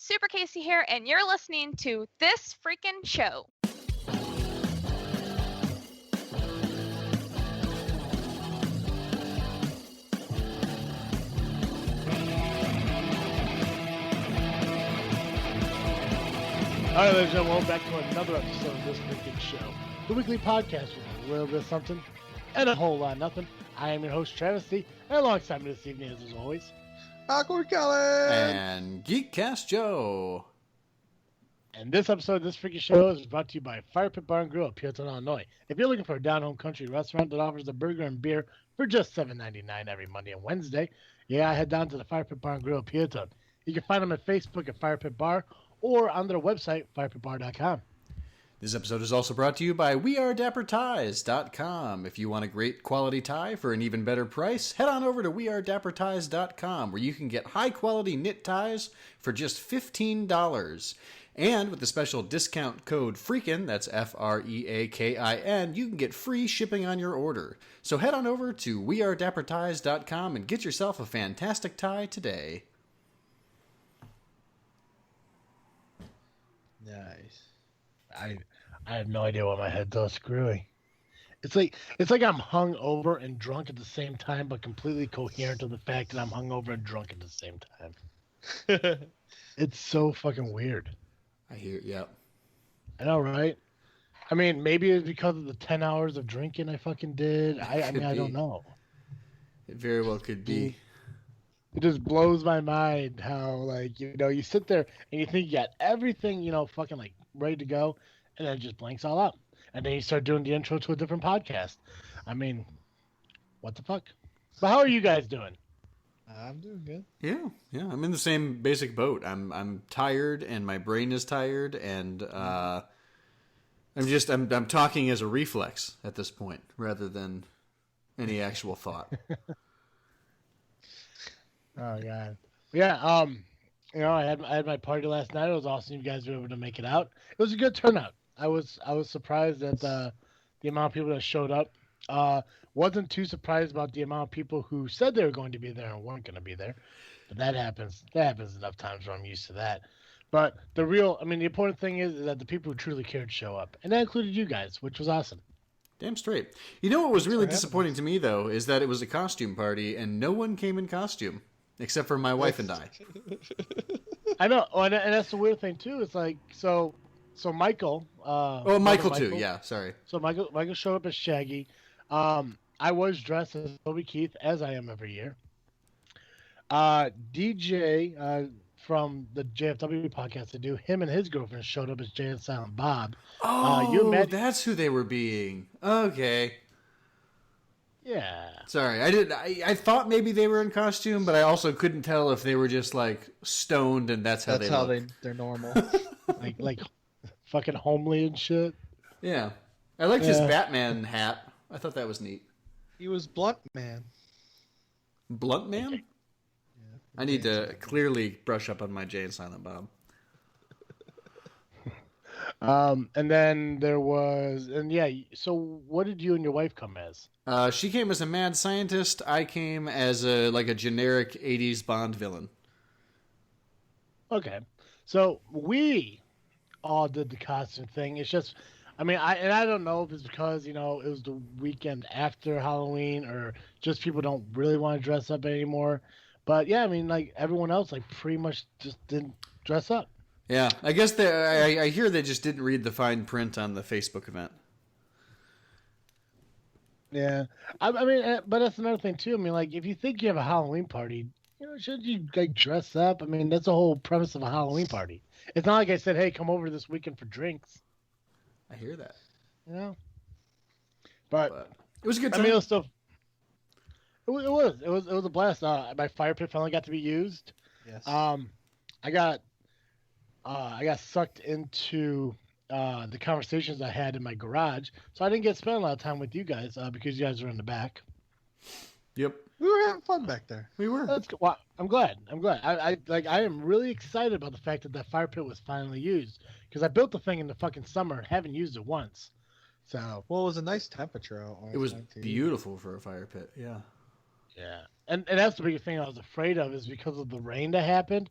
Super Casey here, and you're listening to This Freakin' Show. All right, ladies and gentlemen, welcome back to another episode of This Freakin' Show, the weekly podcast with a little bit of something and a whole lot of nothing. I am your host, Travis C., and alongside me this evening, as always, Awkward Kellen and Geekcast Joe. And this episode of This Freakin' Show is brought to you by Firepit Bar and Grill, Peotone, Illinois. If you're looking for a down-home country restaurant that offers a burger and beer for just $7.99 every Monday and Wednesday, head down to the Firepit Bar and Grill, Peotone. You can find them at Facebook at Firepit Bar or on their website, firepitbar.com. This episode is also brought to you by WeAreDapperTies.com. If you want a great quality tie for an even better price, head on over to WeAreDapperTies.com, where you can get high-quality knit ties for just $15. And with the special discount code Freakin, that's Freakin, you can get free shipping on your order. So head on over to WeAreDapperTies.com and get yourself a fantastic tie today. Nice. I have no idea why my head's all screwy. It's like I'm hung over and drunk at the same time, but completely coherent to the fact that I'm hung over and drunk at the same time. It's so fucking weird. I hear, yep. I know, right? I mean, maybe it's because of the 10 hours of drinking I fucking did. I don't know. It very well could be. It just blows my mind how, like, you sit there and you think you got everything, fucking, like, ready to go, and then it just blanks all out. And then you start doing the intro to a different podcast. I mean, what the fuck? But how are you guys doing? I'm doing good. Yeah, I'm in the same basic boat. I'm tired, and my brain is tired, and I'm talking as a reflex at this point, rather than any actual thought. Oh god, yeah. I had my party last night. It was awesome. You guys were able to make it out. It was a good turnout. I was surprised at the amount of people that showed up. Wasn't too surprised about the amount of people who said they were going to be there and weren't going to be there. But that happens. That happens enough times where I'm used to that. But the important thing is that the people who truly cared show up, and that included you guys, which was awesome. Damn straight. You know what was really disappointing to me, though, is that it was a costume party and no one came in costume. Except for my wife and I. I know, and that's the weird thing too. It's like so Michael. Michael too. Yeah, sorry. So Michael showed up as Shaggy. I was dressed as Toby Keith, as I am every year. DJ from the JFW podcast I do, him and his girlfriend showed up as Jay and Silent Bob. Oh, that's who they were being. Okay. Yeah. Sorry, I thought maybe they were in costume, but I also couldn't tell if they were just like stoned and that's how they're normal. like fucking homely and shit. Yeah. I liked his Batman hat. I thought that was neat. He was Blunt Man. Blunt Man? Yeah. I need to clearly brush up on my Jay and Silent Bob. And then there was, so what did you and your wife come as? She came as a mad scientist. I came as a generic 80s Bond villain. Okay. So we all did the costume thing. It's just, I don't know if it's because, it was the weekend after Halloween or just people don't really want to dress up anymore. But yeah, everyone else, pretty much just didn't dress up. Yeah, I guess I hear they just didn't read the fine print on the Facebook event. Yeah, but that's another thing too. If you think you have a Halloween party, shouldn't you dress up? That's the whole premise of a Halloween party. It's not like I said, "Hey, come over this weekend for drinks." I hear that. But it was a good time. It was still. It was a blast. My fire pit finally got to be used. Yes. I got sucked into the conversations I had in my garage, so I didn't get to spend a lot of time with you guys because you guys were in the back. Yep, we were having fun back there. We were. Well, I'm glad. I am really excited about the fact that fire pit was finally used because I built the thing in the fucking summer and haven't used it once. So it was a nice temperature out. It was beautiful for a fire pit. Yeah. Yeah, and that's the biggest thing I was afraid of is because of the rain that happened.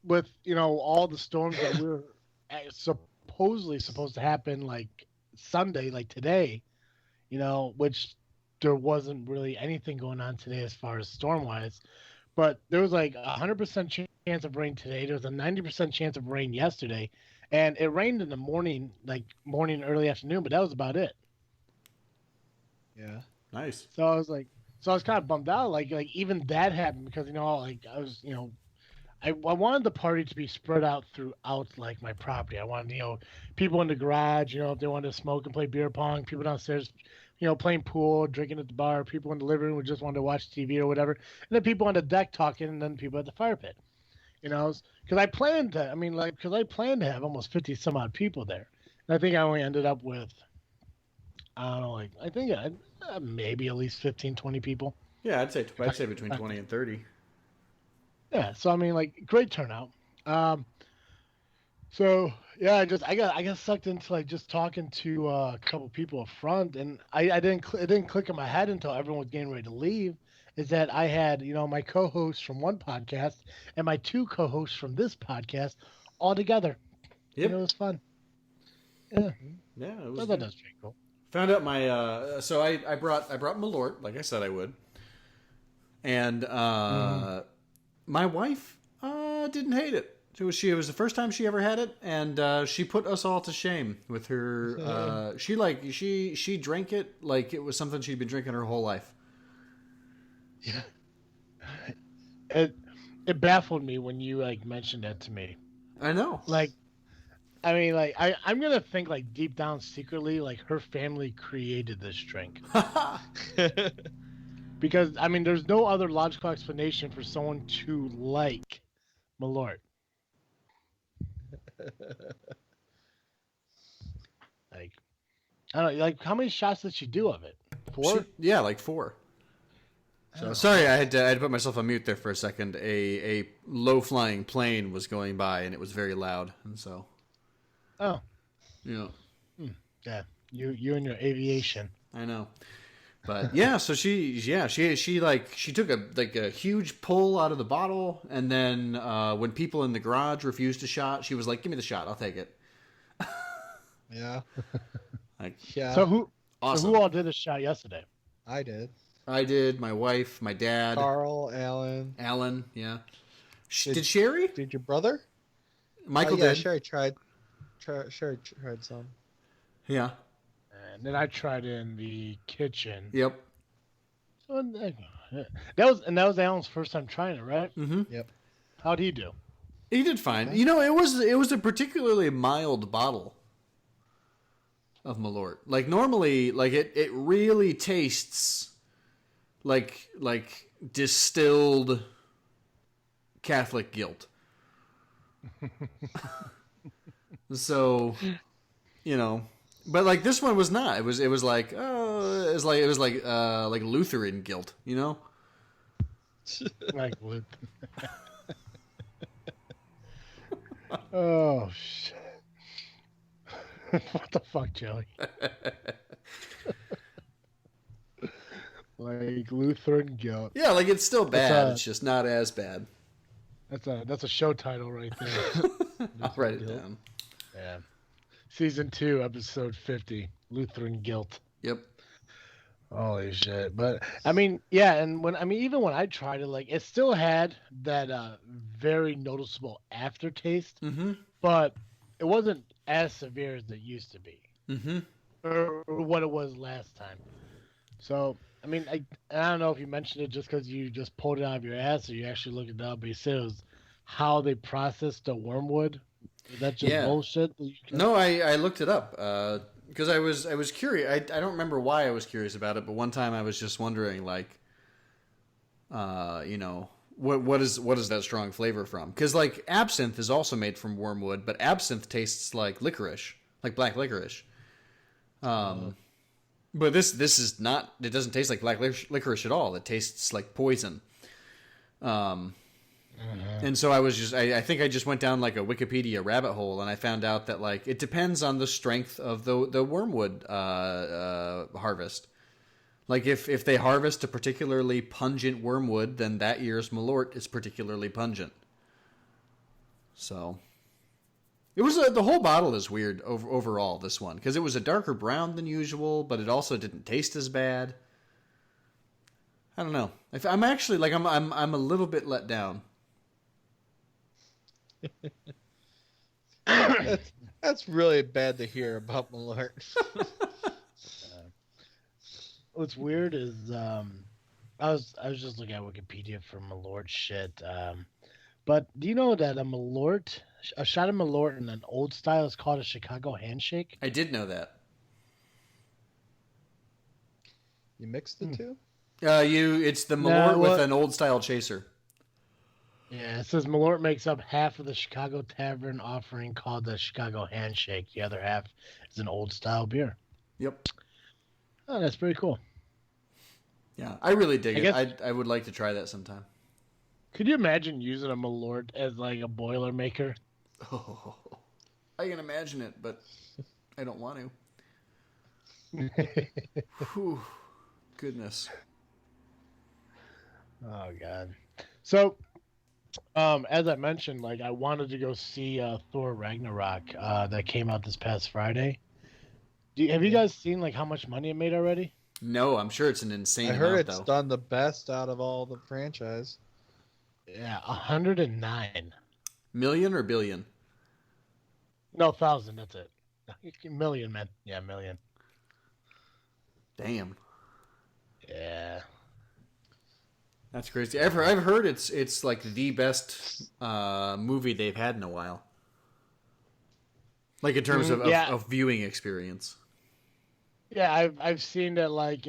with all the storms that we're supposedly supposed to happen like Sunday, like today, which there wasn't really anything going on today as far as storm wise, but there was like 100% chance of rain today. There was a 90% chance of rain yesterday, and it rained in the morning, like morning, early afternoon, but that was about it. Yeah. Nice. So I was kind of bummed out, like even that happened because like I was I wanted the party to be spread out throughout like my property. I wanted people in the garage, if they wanted to smoke and play beer pong, people downstairs, playing pool, drinking at the bar, people in the living room who just wanted to watch TV or whatever, and then people on the deck talking, and then people at the fire pit. Because I planned to have almost 50 some odd people there, and I think I only ended up with, I don't know, like I think maybe at least 15, 20 people. Yeah, I'd say between 20 and 30. Yeah, so I mean, like, great turnout. So yeah, I got sucked into like just talking to a couple people up front, and it didn't click in my head until everyone was getting ready to leave. Is that I had my co-hosts from one podcast and my two co-hosts from this podcast all together. Yep. And it was fun. Yeah, Yeah, it I was thought good. that was pretty cool. Found out my so I brought Malort, like I said I would. And my wife didn't hate it. It was the first time she ever had it, and she put us all to shame with her. She drank it like it was something she'd been drinking her whole life. Yeah. It baffled me when you like mentioned that to me. I know. Like, I mean, like I'm gonna think like deep down secretly, like her family created this drink. Because I mean, there's no other logical explanation for someone to like Malort. Like, I don't know. Like, how many shots did she do of it? 4? Yeah, like 4. So sorry, I had to put myself on mute there for a second. A low flying plane was going by, and it was very loud, and so. Oh. Yeah. Yeah. You and your aviation. I know. But yeah, so she took a huge pull out of the bottle, and then when people in the garage refused a shot, she was like, "Give me the shot, I'll take it." Yeah. Yeah. So awesome. who all did a shot yesterday? I did. I did. My wife, my dad, Carl, Alan. Yeah. Did Sherry? Did your brother? Michael yeah, did. Sherry tried. Sherry tried some. Yeah. And then I tried in the kitchen. Yep. So that was Alan's first time trying it, right? Mm-hmm. Yep. How'd he do? He did fine. It was a particularly mild bottle of Malort. Like normally, like it really tastes like distilled Catholic guilt. So, but like this one was not. It was like Lutheran guilt, Like what? Oh shit! What the fuck, Joey? Like Lutheran guilt. Yeah, like it's still bad. It's just not as bad. That's a show title right there. I'll write it down. Yeah. Season 2, episode 50, Lutheran guilt. Yep. Holy shit! But I mean, yeah, and even when I tried it, like it still had that very noticeable aftertaste, but it wasn't as severe as it used to be, or what it was last time. So I mean, I don't know if you mentioned it just because you just pulled it out of your ass, or you actually looked it up. But you said it was how they processed the wormwood. Is that just bullshit? No, I looked it up because I was curious. I don't remember why I was curious about it, but one time I was just wondering, like, what is that strong flavor from? Because like absinthe is also made from wormwood, but absinthe tastes like licorice, like black licorice. But this is not. It doesn't taste like black licorice at all. It tastes like poison. And so I think I just went down like a Wikipedia rabbit hole, and I found out that like it depends on the strength of the wormwood harvest. Like if they harvest a particularly pungent wormwood, then that year's Malort is particularly pungent. So it was the whole bottle is weird overall. This one because it was a darker brown than usual, but it also didn't taste as bad. I don't know. I'm actually like I'm a little bit let down. That's really bad to hear about Malort. What's weird is I was just looking at Wikipedia for Malort shit. But do you know that a shot of Malort in an old style is called a Chicago handshake? I did know that. You mixed the two? It's the Malort with an old style chaser. Yeah, it says Malort makes up half of the Chicago Tavern offering called the Chicago Handshake. The other half is an old style beer. Yep. Oh, that's pretty cool. Yeah, I really dig it. I would like to try that sometime. Could you imagine using a Malort as like a boiler maker? Oh, I can imagine it, but I don't want to. Whew. Goodness. Oh God. So, as I mentioned, like I wanted to go see Thor Ragnarok that came out this past Friday. Have you guys seen like how much money it made already? No, I'm sure it's an insane amount, heard it's though. done the best out of all the franchise. Yeah, 109 million or billion? No, 1,000. That's it. Million, man. Yeah, million. Damn. Yeah. That's crazy. I've heard it's like the best movie they've had in a while. Like in terms of viewing experience. Yeah, I've seen that like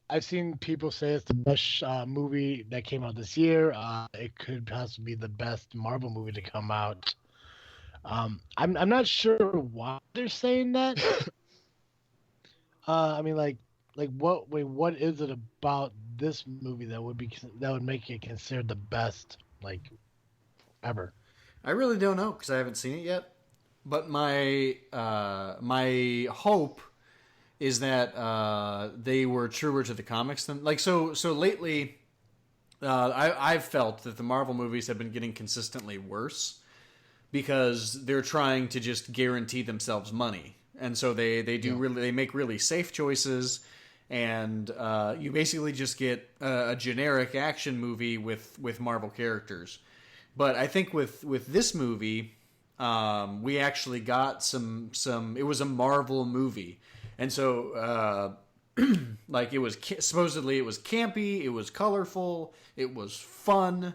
I've seen people say it's the best movie that came out this year. It could possibly be the best Marvel movie to come out. I'm not sure why they're saying that. I mean what is it about this movie that would make it considered the best like ever? I really don't know because I haven't seen it yet. But my hope is that they were truer to the comics than so lately. I've felt that the Marvel movies have been getting consistently worse because they're trying to just guarantee themselves money, and so they make really safe choices, and you basically just get a generic action movie with Marvel characters. But I think with this movie. We actually got some. It was a Marvel movie, and so like it was supposedly it was campy, it was colorful, it was fun.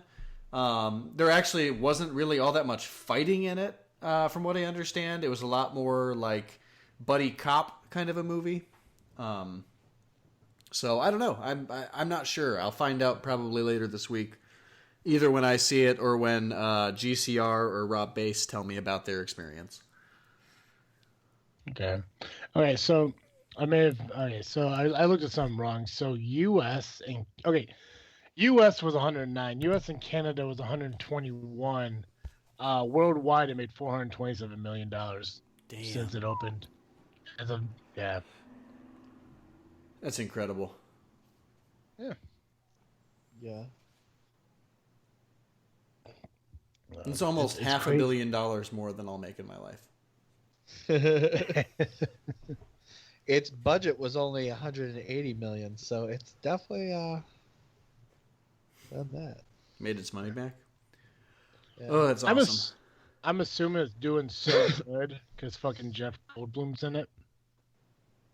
There actually wasn't really all that much fighting in it, from what I understand. It was a lot more like buddy cop kind of a movie. So I don't know. I'm not sure. I'll find out probably later this week. Either when I see it or when GCR or Rob Bass tell me about their experience. Okay. So I may have. Okay, so I looked at something wrong. So U.S. was 109. U.S. and Canada was 121. Worldwide, it made $427 million since it opened. Yeah. That's incredible. Yeah. Yeah. It's almost it's $500 crazy. million more than I'll make in my life. Its budget was only 180 million, so it's definitely done that. Made its money back. Yeah. Oh, that's awesome. I'm assuming it's doing so good because fucking Jeff Goldblum's in it.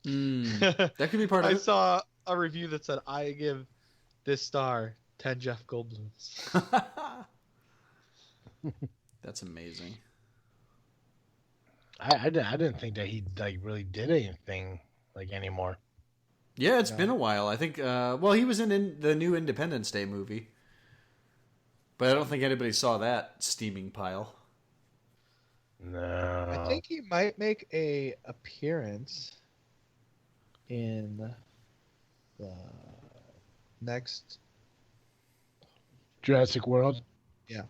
That could be part of I it. saw a review that said I give this star 10 Jeff Goldblums. That's amazing. I didn't think that he like really did anything like anymore. Yeah, it's been a while. I think. He was in the new Independence Day movie, but I don't think anybody saw that steaming pile. No. I think he might make a appearance in the next Jurassic World. Yeah.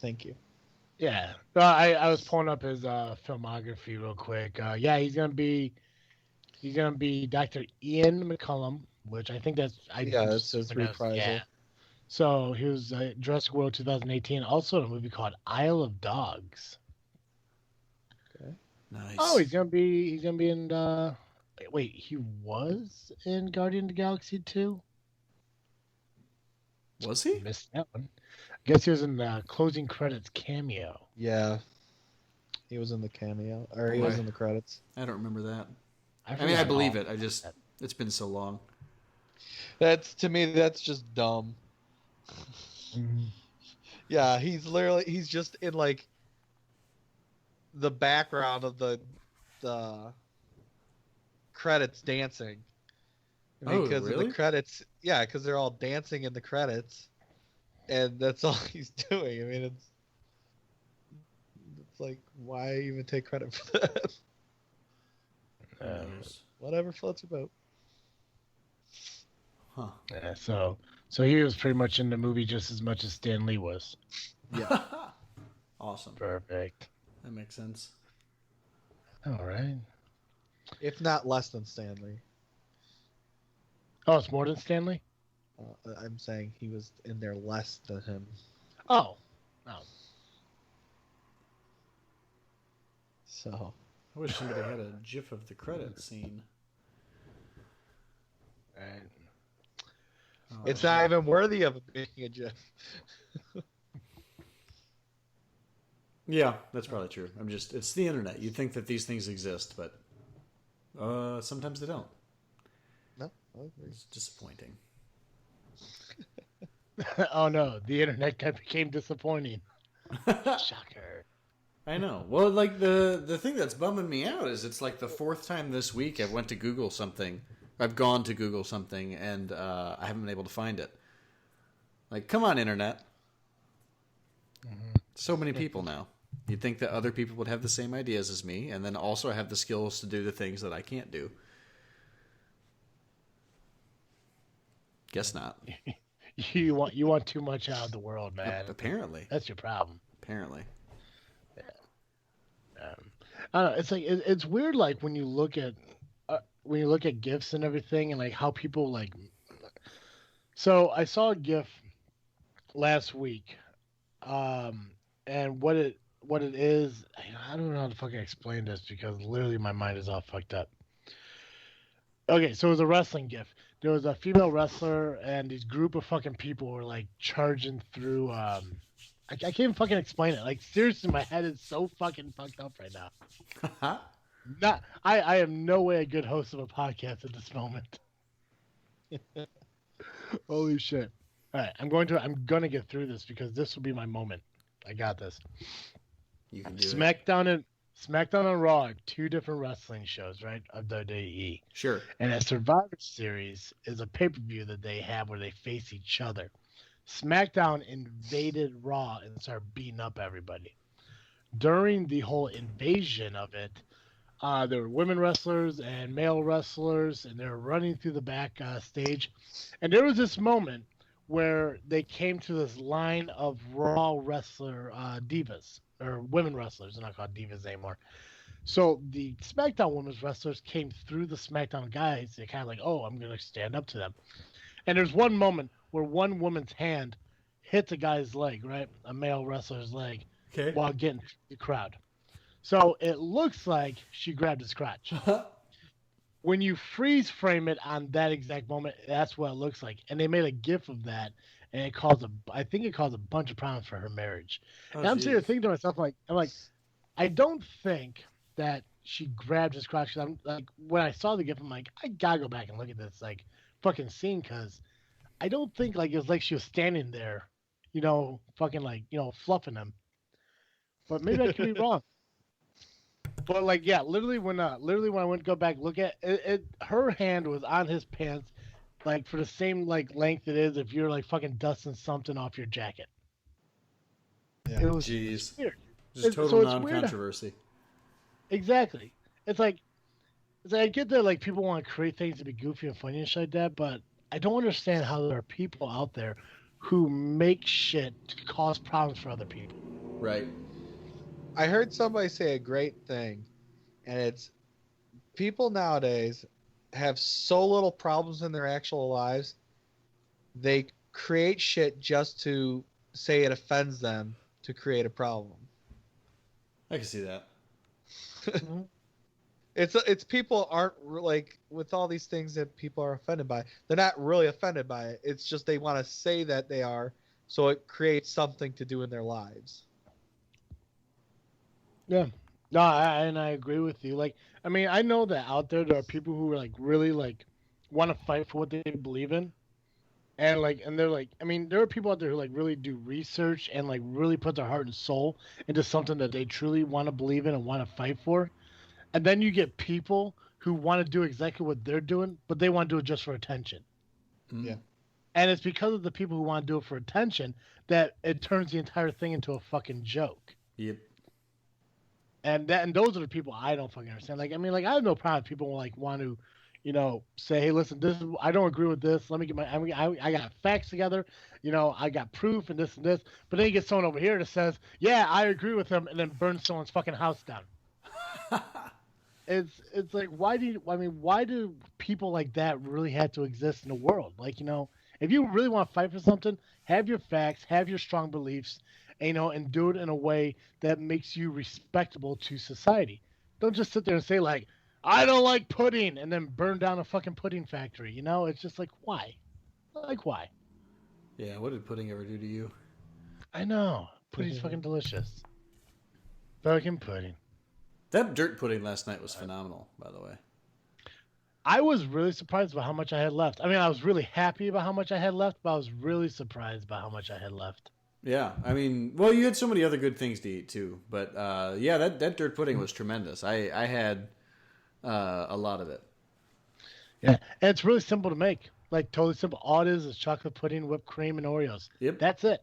Thank you. Yeah. I was pulling up his filmography real quick. He's gonna be Dr. Ian McCullum, which I think that's That's his reprisal. Yeah. So he was Jurassic World 2018, also in a movie called Isle of Dogs. Nice. Oh, he's gonna be in. Wait, he was in Guardian of the Galaxy 2. Was he? Missed that one. I guess he was in the closing credits cameo. Yeah. He was in the cameo, or he Boy. was in the credits. I don't remember that. I mean, I forgot believe all it. It's been so long. To me, that's just dumb. Mhm. Yeah, he's just in like the background of the credits dancing. Oh, Because really? of the credits, yeah, because they're all dancing in the credits, and that's all he's doing. I mean, it's like, why even take credit for that? Who knows? Whatever floats your boat. Huh. Yeah, so he was pretty much in the movie just as much as Stan Lee was. Yeah. Awesome. Perfect. That makes sense. All right. If not less than Stanley. Oh, it's more than Stan Lee? I'm saying he was in there less than him. Oh. So. I wish somebody had a GIF of the credit scene. Right. Oh, It's not even worthy of making a GIF. Yeah, that's probably true. It's the internet. You'd think that these things exist, but sometimes they don't. No, I agree. It's disappointing. Oh no, the internet became disappointing. Shocker. I know. Well, like the thing that's bumming me out is it's like the fourth time this week I've went to Google something. I've gone to Google something and I haven't been able to find it. Like, come on, internet. Mm-hmm. So many people now. You'd think that other people would have the same ideas as me, and then also have the skills to do the things that I can't do. Guess not. You want too much out of the world, man. Apparently. That's your problem. Apparently. I don't know. It's like it's weird. Like when you look at gifs and everything, and like how people like. So I saw a gif last week, and what it is, I don't know how to fucking explain this because literally my mind is all fucked up. Okay, so it was a wrestling gif. There was a female wrestler, and these group of fucking people were like charging through. I can't even fucking explain it. Like seriously, my head is so fucking fucked up right now. I am no way a good host of a podcast at this moment. Holy shit! All right, I'm gonna get through this because this will be my moment. I got this. You can do it. SmackDown and Raw are two different wrestling shows, right? Of WWE. Sure. And a Survivor Series is a pay-per-view that they have where they face each other. SmackDown invaded Raw and started beating up everybody. During the whole invasion of it, there were women wrestlers and male wrestlers, and they were running through the back stage. And there was this moment where they came to this line of Raw wrestler divas, or women wrestlers. They're not called divas anymore. So the SmackDown women's wrestlers came through the SmackDown guys. They're kind of like, oh, I'm going to stand up to them. And there's one moment where one woman's hand hits a guy's leg, right? A male wrestler's leg, Okay. while getting the crowd. So it looks like she grabbed his crotch. When you freeze frame it on that exact moment, that's what it looks like. And they made a GIF of that, and I think it caused a bunch of problems for her marriage. Oh, and I'm sitting here geez. thinking to myself, I'm like, I don't think that she grabbed his crotch. I'm like, when I saw the GIF, I'm like, I gotta go back and look at this like fucking scene because I don't think like it was like she was standing there, fucking like fluffing him. But maybe I could be wrong. But like, yeah, literally when I went to go back look at it, her hand was on his pants, like for the same like length it is if you're like fucking dusting something off your jacket. Yeah. It was Jeez. weird. Just So total it's weird. non-controversy. Exactly. It's like I get that like people want to create things to be goofy and funny and shit like that, but I don't understand how there are people out there who make shit to cause problems for other people. Right. I heard somebody say a great thing, and it's people nowadays have so little problems in their actual lives, they create shit just to say it offends them to create a problem. I can see that. It's people aren't like with all these things that people are offended by. They're not really offended by it. It's just they want to say that they are, so it creates something to do in their lives. Yeah. No, I agree with you. Like, I mean, I know that out there are people who are like really like want to fight for what they believe in, and they're like, I mean, there are people out there who like really do research and like really put their heart and soul into something that they truly want to believe in and want to fight for. And then you get people who want to do exactly what they're doing, but they want to do it just for attention. Yeah. And it's because of the people who want to do it for attention that it turns the entire thing into a fucking joke. Yep. And those are the people I don't fucking understand. Like, I mean, like, I have no problem if people like want to, you know, say, hey, listen, this is, I don't agree with this. Let me get I got facts together. You know, I got proof and this and this. But then you get someone over here that says, yeah, I agree with him, and then burns someone's fucking house down. It's like, why do people like that really have to exist in the world? Like, you know, if you really want to fight for something, have your facts, have your strong beliefs, and, you know, and do it in a way that makes you respectable to society. Don't just sit there and say like, I don't like pudding, and then burn down a fucking pudding factory. You know, it's just like, why? Like, why? Yeah, what did pudding ever do to you? I know. Pudding's fucking delicious. Fucking pudding. That dirt pudding last night was phenomenal, by the way. I was really surprised by how much I had left. I mean, I was really happy about how much I had left, but I was really surprised by how much I had left. Yeah, I mean, well, you had so many other good things to eat, too. But, yeah, that dirt pudding was tremendous. I had a lot of it. Yeah, and it's really simple to make. Like, totally simple. All it is chocolate pudding, whipped cream, and Oreos. Yep. That's it.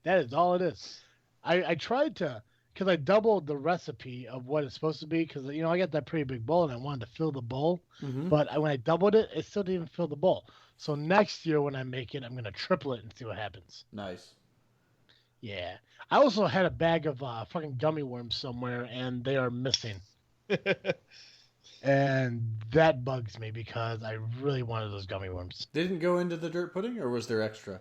That is all it is. I tried to, because I doubled the recipe of what it's supposed to be, because, you know, I got that pretty big bowl, and I wanted to fill the bowl. Mm-hmm. But when I doubled it, it still didn't even fill the bowl. So next year when I make it, I'm going to triple it and see what happens. Nice. Yeah. I also had a bag of fucking gummy worms somewhere, and they are missing. And that bugs me because I really wanted those gummy worms. Didn't go into the dirt pudding, or was there extra?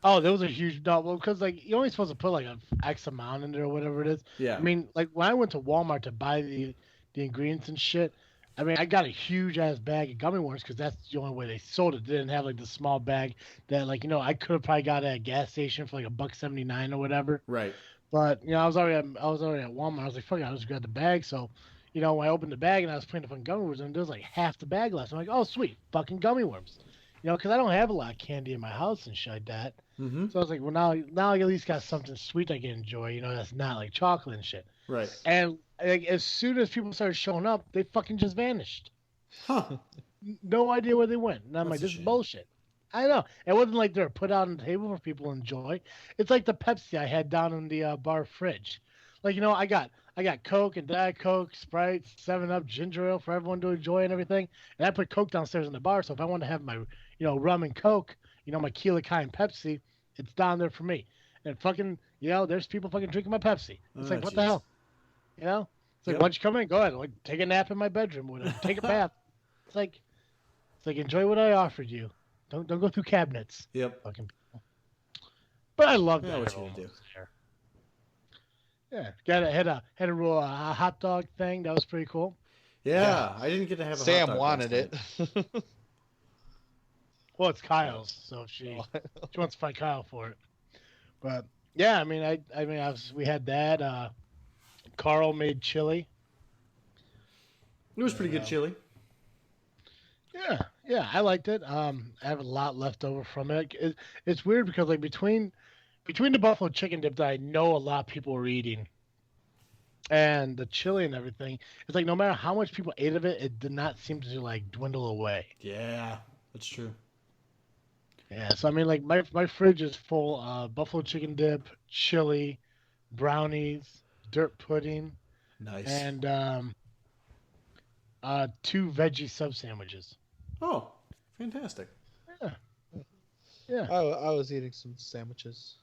Oh, there was a huge double because like you're only supposed to put like an X amount in there or whatever it is. Yeah. I mean, like when I went to Walmart to buy the ingredients and shit, I mean, I got a huge ass bag of gummy worms because that's the only way they sold it. They didn't have like the small bag that like, you know, I could have probably got at a gas station for like $1.79 or whatever. Right. But you know, I was already at Walmart. I was like, fuck it, I'll just grab the bag. So, you know, when I opened the bag and I was putting the fucking gummy worms in, there was like half the bag left. I'm like, oh sweet, fucking gummy worms. You know, because I don't have a lot of candy in my house and shit like that. Mm-hmm. So I was like, well, now I at least got something sweet I can enjoy. You know, that's not like chocolate and shit. Right. And like, as soon as people started showing up, they fucking just vanished. Huh. No idea where they went. And I'm That's like, a this is shame. bullshit. I know. It wasn't like they were put out on the table for people to enjoy. It's like the Pepsi I had down in the bar fridge. Like, you know, I got Coke and Diet Coke, Sprite, 7-Up, ginger ale for everyone to enjoy and everything. And I put Coke downstairs in the bar, so if I want to have my, you know, rum and Coke, you know, my Key Lime and Pepsi, it's down there for me. And fucking, you know, there's people fucking drinking my Pepsi. It's like, what the hell? You know? It's like, Yep. why don't you come in? Go ahead. Like, take a nap in my bedroom. Whatever. Take a bath. It's like enjoy what I offered you. Don't go through cabinets. Yep. Fucking people. But I love Yeah, that. what you aroma gonna do? there. Yeah, had a real hot dog thing. That was pretty cool. Yeah, I didn't get to have a hot Sam dog wanted last night. it. Well, it's Kyle's, so if she wants to fight Kyle for it. But yeah, I mean, we had that. Carl made chili. It was pretty good chili. Yeah, I liked it. I have a lot left over from it. It's weird because like between the buffalo chicken dip that I know a lot of people were eating, and the chili and everything, it's like no matter how much people ate of it, it did not seem to like dwindle away. Yeah, that's true. Yeah, so I mean, like my fridge is full of buffalo chicken dip, chili, brownies, dirt pudding, Nice. and 2 veggie sub sandwiches. Oh, fantastic. Yeah. I was eating some sandwiches.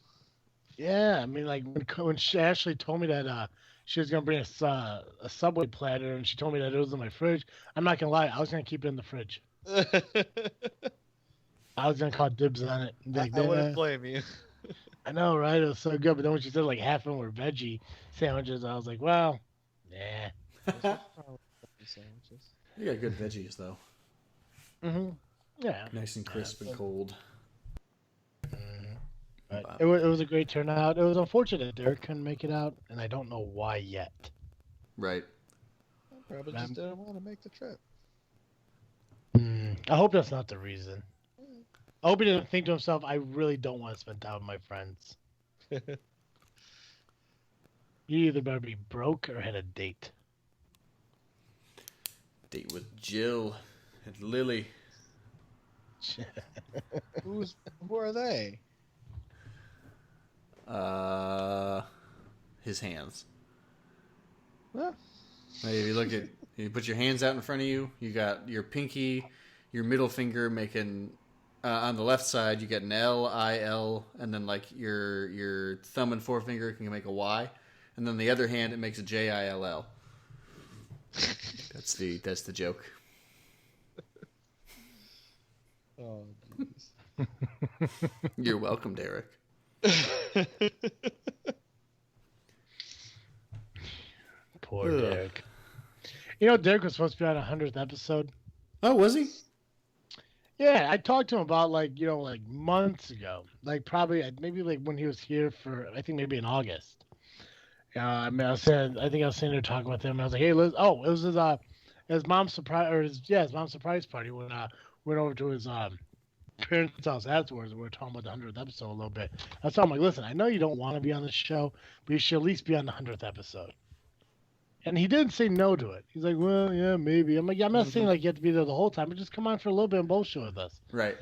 Yeah, I mean, like when she Ashley told me that she was gonna bring a Subway platter, and she told me that it was in my fridge. I'm not gonna lie, I was gonna keep it in the fridge. I was gonna call dibs on it. And be like, I wouldn't "Nah." blame you. I know, right? It was so good, but then when she said like half of them were veggie sandwiches, I was like, well, nah. There's nothing wrong with veggie sandwiches. You got good veggies though. Yeah. Nice and crisp and cold. Mhm. But it was a great turnout. It was unfortunate Derek couldn't make it out, and I don't know why yet. Right. Probably just didn't want to make the trip. I hope that's not the reason. I hope he didn't think to himself, I really don't want to spend time with my friends. You either better be broke or had a date. Date with Jill and Lily. Who are they? His hands. Huh? Like, if you look at, you put your hands out in front of you. You got your pinky, your middle finger making. On the left side, you get an L, I, L, and then like your thumb and forefinger can make a Y, and then the other hand it makes a J, I, L, L. That's the joke. Oh, jeez. You're welcome, Derek. Poor Ugh. Derek. You know, Derek was supposed to be on 100th episode. Oh, was he? Yeah, I talked to him about like months ago, like probably maybe like when he was here for I think maybe in August. I mean, I think I was sitting there talking with him. And I was like, hey, Liz. Oh, it was his mom's surprise or his mom's surprise party when went over to his parents' house afterwards, and we were talking about the 100th episode a little bit. I told him like, listen, I know you don't want to be on the show, but you should at least be on the 100th episode. And he didn't say no to it. He's like, well, yeah, maybe. I'm like, yeah, I'm not saying like you have to be there the whole time, but just come on for a little bit and bullshit with us. Right.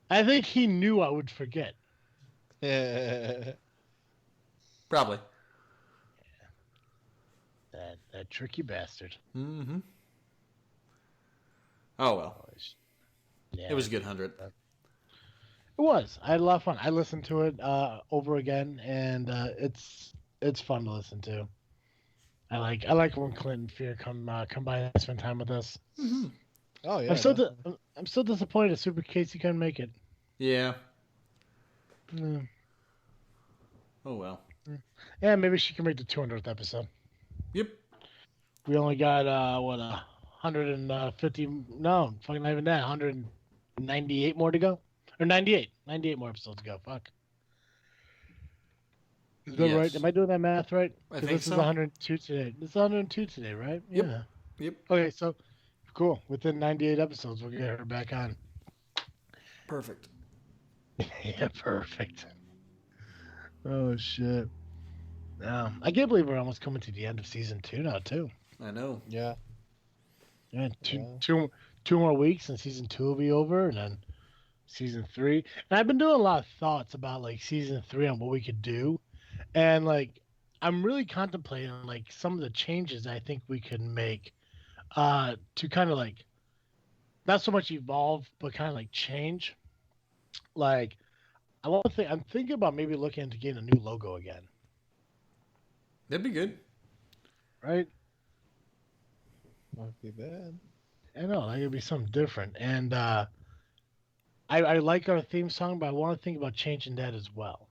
I think he knew I would forget. Probably. That tricky bastard. Mm-hmm. Oh well. Yeah, It was a good 100. It was. I had a lot of fun. I listened to it over again, and it's fun to listen to. I like when Clint and Fear come by and spend time with us. Mm-hmm. Oh yeah. I'm so disappointed that Super Casey couldn't make it. Yeah. Mm. Oh well. Yeah, maybe she can make the 200th episode. Yep. We only got 150? No, fucking not even that. 198 more to go, or 98 more episodes to go. Fuck. Is that right? Am I doing that math right? I think this so. is 102 today. This is 102 today, right? Yep. Yeah. Yep. Okay, so cool. Within 98 episodes, we'll get her back on. Perfect. Yeah, perfect. Oh shit. I can't believe we're almost coming to the end of season 2 now, too. I know. Yeah. Yeah, two more weeks and season 2 will be over, and then season 3. And I've been doing a lot of thoughts about like season 3 on what we could do, and like I'm really contemplating like some of the changes I think we could make to kind of like not so much evolve, but kind of like change. Like I'm thinking about maybe looking into getting a new logo again. That'd be good. Right? Not be bad. I know, that could be something different. And I like our theme song, but I want to think about changing that as well.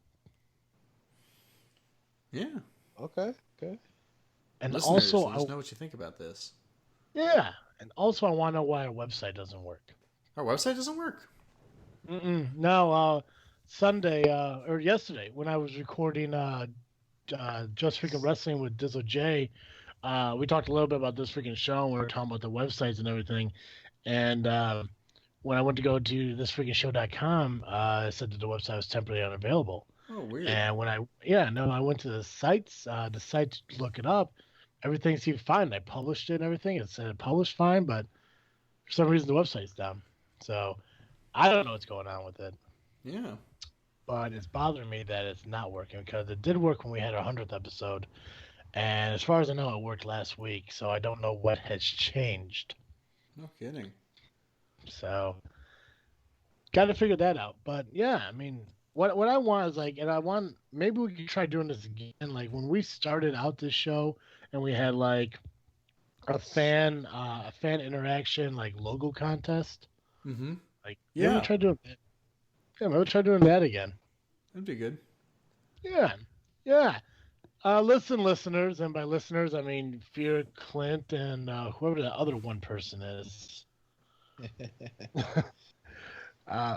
Yeah. Okay. And Listeners, also, let us know what you think about this. yeah. And also, I want to know why our website doesn't work. Our website doesn't work. No, Sunday or yesterday when I was recording Just Freaking Wrestling with Dizzle J, we talked a little bit about this freaking show, and we were talking about the websites and everything. And when I went to go to thisfreakinshow.com, it said that the website was temporarily unavailable. Oh, weird. And when I went to the sites to look it up, everything seemed fine. I published it and everything. It said it published fine, but for some reason the website's down. So I don't know what's going on with it. Yeah. But it's bothering me that it's not working because it did work when we had our 100th episode. And as far as I know, it worked last week. So I don't know what has changed. No kidding. So got to figure that out. But yeah, I mean, what I want is like, and I want, maybe we could try doing this again. Like when we started out this show and we had like a fan interaction, like logo contest. Mm-hmm. Like, Yeah. maybe try doing that. Yeah, maybe we'll try doing that again. That'd be good. Yeah, yeah. Listen, listeners, and by listeners I mean Fear, Clint, and whoever the other one person is.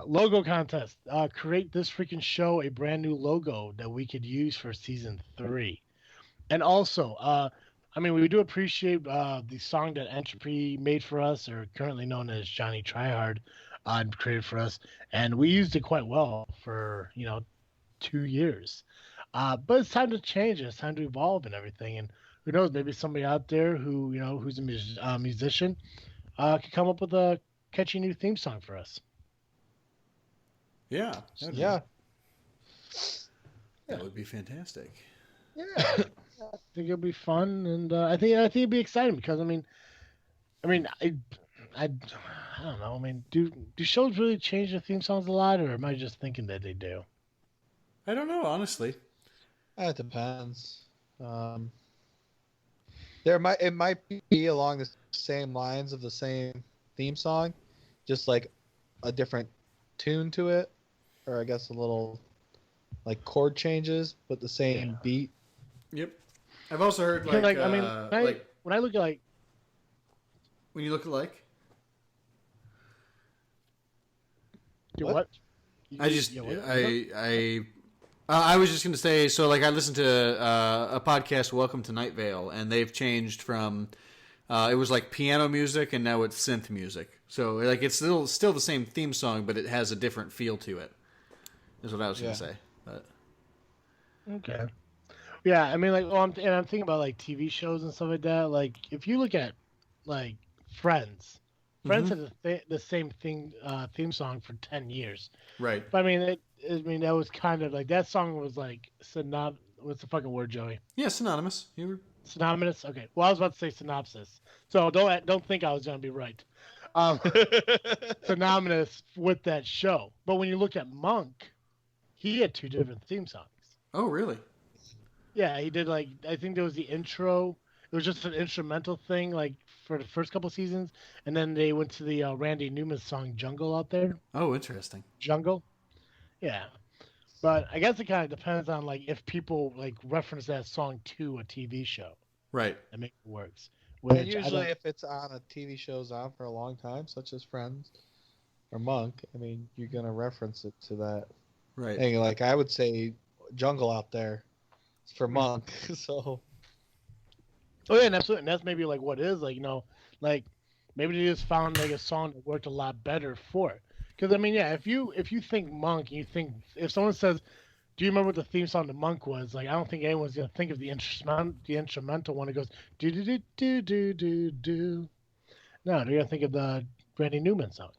Logo contest. Create this freaking show a brand new logo that we could use for season 3. And also, I mean, we do appreciate the song that Entropy made for us, or currently known as Johnny Tryhard, created for us, and we used it quite well for 2 years. But it's time to change. It's time to evolve and everything. And who knows? Maybe somebody out there who who's a musician could come up with a catchy new theme song for us. Yeah. Yeah. That would be fantastic. Yeah, I think it'll be fun, and I think it'd be exciting because I don't know. I mean, do shows really change the theme songs a lot, or am I just thinking that they do? I don't know, honestly. It depends. It might be along the same lines of the same theme song, just like a different tune to it, or I guess a little like chord changes, but the same beat. Yep. I've also heard Because, like, I mean, like when I look at like when you look at like what? I just Yeah, what? I was just gonna say, so like I listened to a podcast, Welcome to Night Vale, and they've changed from it was like piano music and now it's synth music. So like it's still the same theme song, but it has a different feel to it. Is what I was gonna say. But Okay. Yeah, I mean, like, I'm thinking about like TV shows and stuff like that. Like, if you look at like Friends, Friends had the same theme song for 10 years. right. But I mean, that was kind of like that song was like what's the fucking word, Joey? Yeah, synonymous. You were Synonymous. Okay. Well, I was about to say synopsis, so don't think I was gonna be right. Synonymous with that show. But when you look at Monk, he had 2 different theme songs. Oh, really? Yeah, he did like I think there was the intro. It was just an instrumental thing, like for the first couple seasons, and then they went to the Randy Newman song "Jungle" out there. Oh, interesting. Jungle. Yeah, but I guess it kind of depends on like if people like reference that song to a TV show Right. and make it works. And Which usually, if it's on a TV show's on for a long time, such as Friends or Monk, I mean, you're gonna reference it to that. Right. And like I would say, Jungle out there for Monk. So. Oh yeah, and absolutely, and that's maybe like what is like like maybe they just found like a song that worked a lot better for it. Because I mean, yeah, if you think Monk, you think if someone says, "Do you remember what the theme song to Monk was?" Like I don't think anyone's gonna think of the instrumental one. It goes do do do do do do do. No, they're gonna think of the Randy Newman song.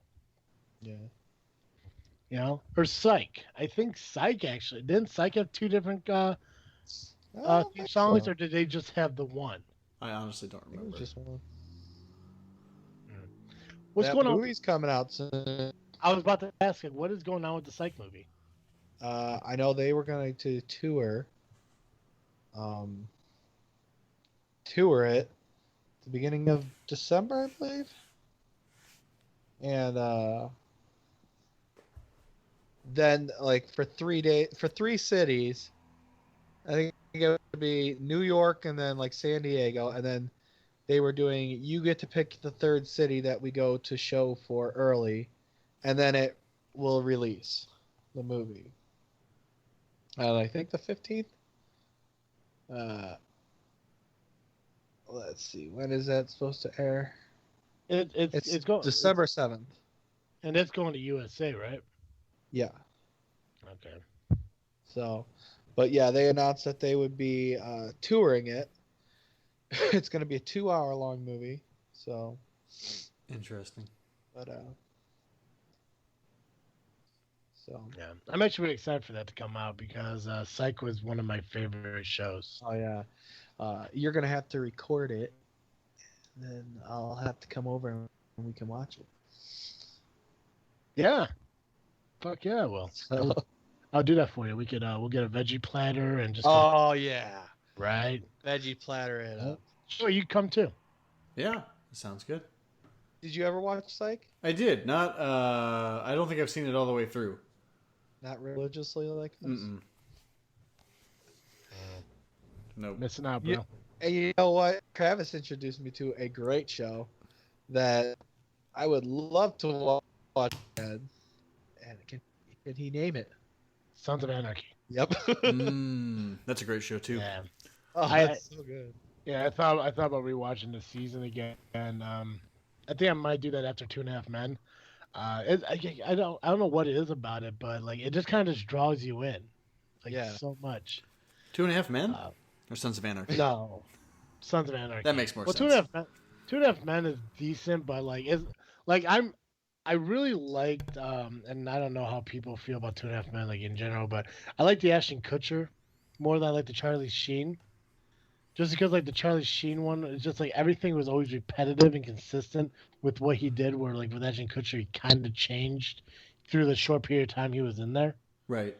Yeah. Or Psych. I think Psych actually didn't Psych have 2 different theme songs, or did they just have the one? I honestly don't remember. Just one. What's that going on? Movie's coming out soon. I was about to ask it. What is going on with the Psych movie? I know they were going to tour it at the beginning of December, I believe. And then like for 3 cities, I think it would be New York and then like San Diego, and then they were doing you get to pick the 3rd city that we go to show for early, and then it will release the movie. I think the 15th. Let's see, when is that supposed to air? It's going December 7th. And it's going to USA, right? Yeah. Okay. So, but yeah, they announced that they would be touring it. It's going to be a 2-hour-long movie. So, Interesting. but so Yeah, I'm actually really excited for that to come out because Psych was one of my favorite shows. oh yeah, you're going to have to record it. Then I'll have to come over and we can watch it. Yeah. Fuck yeah, well. So, I'll do that for you. We'll get a veggie platter and just oh yeah, right. veggie platter it up. Sure, you come too. Yeah, that sounds good. Did you ever watch Psych? I did. Not. I don't think I've seen it all the way through. Not religiously like us. Mm-mm. Nope. Missing out, bro. You- And you know what? Travis introduced me to a great show that I would love to watch. And can he name it? Sons of Anarchy. Yep. That's a great show too. Yeah. Oh, I- that's so good. Yeah, I thought about rewatching the season again, and I think I might do that after 2.5 Men. I don't know what it is about it, but like it just kind of just draws you in, like Yeah. so much. 2.5 Men Uh, or Sons of Anarchy? No, Sons of Anarchy. That makes more Well, sense. 2.5 Men is decent, but like it's like I really liked and I don't know how people feel about 2.5 Men like in general, but I like the Ashton Kutcher more than I like the Charlie Sheen. Just because like the Charlie Sheen one, it's just like everything was always repetitive and consistent with what he did. Where like with Ashton Kutcher, he kind of changed through the short period of time he was in there. Right.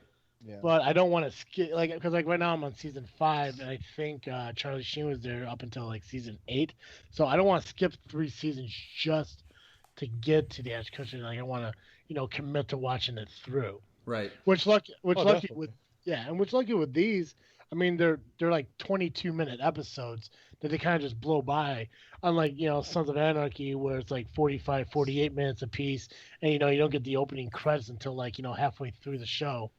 Yeah. But I don't want to skip like because like right now I'm on season 5, and I think Charlie Sheen was there up until like season 8. So I don't want to skip 3 seasons just to get to the Ashton Kutcher. Like I want to commit to watching it through. Right. Which lucky definitely. with these, I mean they're like 22-minute episodes that they kind of just blow by. Unlike Sons of Anarchy where it's like 45, 48 minutes a piece, and you don't get the opening credits until like halfway through the show.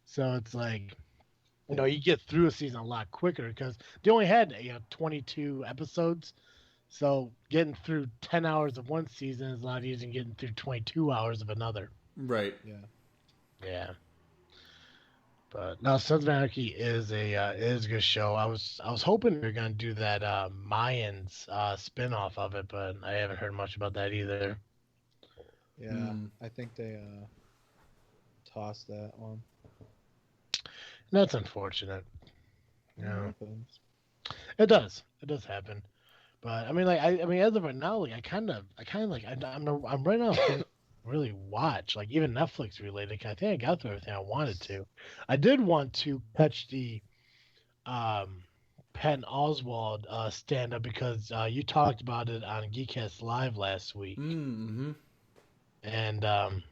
So it's like you get through a season a lot quicker because they only had 22 episodes. So getting through 10 hours of one season is a lot easier than getting through 22 hours of another. Right. Yeah. Yeah. But no, Sons of Anarchy is a good show. I was hoping we were gonna do that Mayans spin-off of it, but I haven't heard much about that either. Yeah. I think they tossed that one. And that's unfortunate. Yeah, Happens. it does. It does happen. But I mean, like I mean, as of right now, like I'm right now. Can't really watch like even Netflix related. 'Cause I think I got through everything I wanted to. I did want to catch the Patton Oswalt stand up because you talked about it on Geekcast Live last week, Mm-hmm. and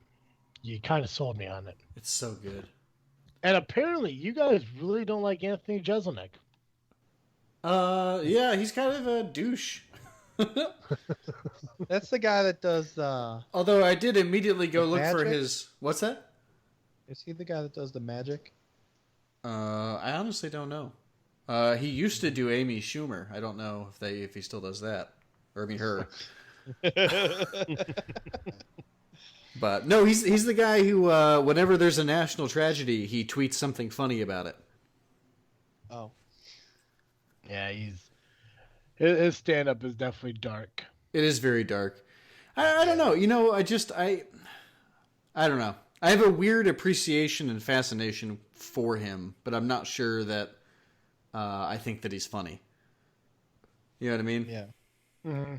you kind of sold me on it. It's so good. And apparently, you guys really don't like Anthony Jeselnik. Yeah, he's kind of a douche. That's the guy that does. Although I did immediately go look for Magic? his. What's that? Is he the guy that does the magic? I honestly don't know. He used to do Amy Schumer. I don't know if he still does that, or I mean her. But no, he's the guy who whenever there's a national tragedy, he tweets something funny about it. Oh. Yeah, his stand up is definitely dark. It is very dark. I don't know. I don't know. I have a weird appreciation and fascination for him, but I'm not sure that I think that he's funny. You know what I mean? Yeah. Mm-hmm.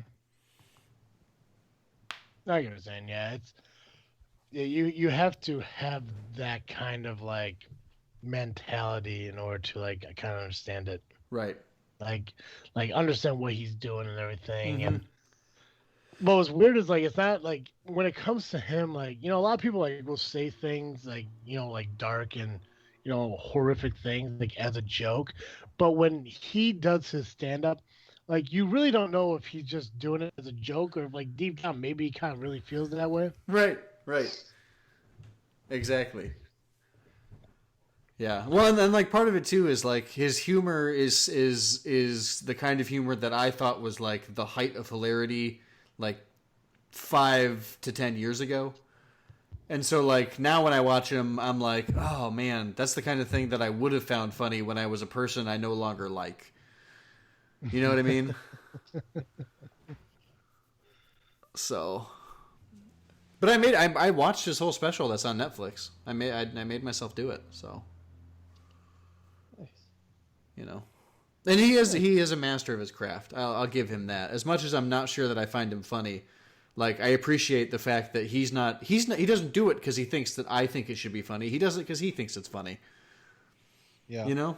I get what you're saying. Yeah, you have to have that kind of like mentality in order to like kind of understand it. Right. Like understand what he's doing and everything. Mhm. And what was weird is like it's not like when it comes to him, like a lot of people like will say things like like dark and horrific things like as a joke, but when he does his stand up, like you really don't know if he's just doing it as a joke or if, like deep down maybe he kind of really feels that way. Right. Exactly. Yeah. Well, and then like part of it too is like his humor is the kind of humor that I thought was like the height of hilarity like 5 to 10 years ago. And so like now when I watch him, I'm like, oh man, that's the kind of thing that I would have found funny when I was a person I no longer like. You know what I mean? So, but I watched his whole special that's on Netflix. I made myself do it. So, Nice. and he is a master of his craft. I'll give him that. As much as I'm not sure that I find him funny, like I appreciate the fact that he doesn't do it because he thinks that I think it should be funny. He does it because he thinks it's funny. Yeah.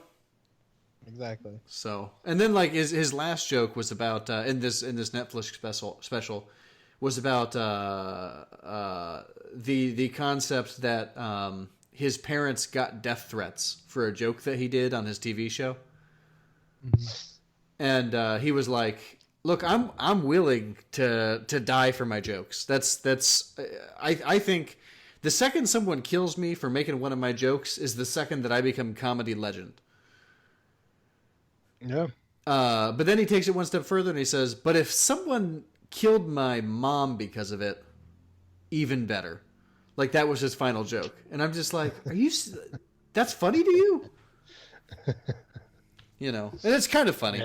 Exactly. So, and then like his last joke was about in this Netflix special was about the concept that his parents got death threats for a joke that he did on his TV show. And he was like, "Look, I'm willing to die for my jokes. I think the second someone kills me for making one of my jokes is the second that I become comedy legend." Yeah. But then he takes it one step further and he says, "But if someone killed my mom because of it, even better." Like, that was his final joke. And I'm just like, that's funny to you? You know, and it's kind of funny,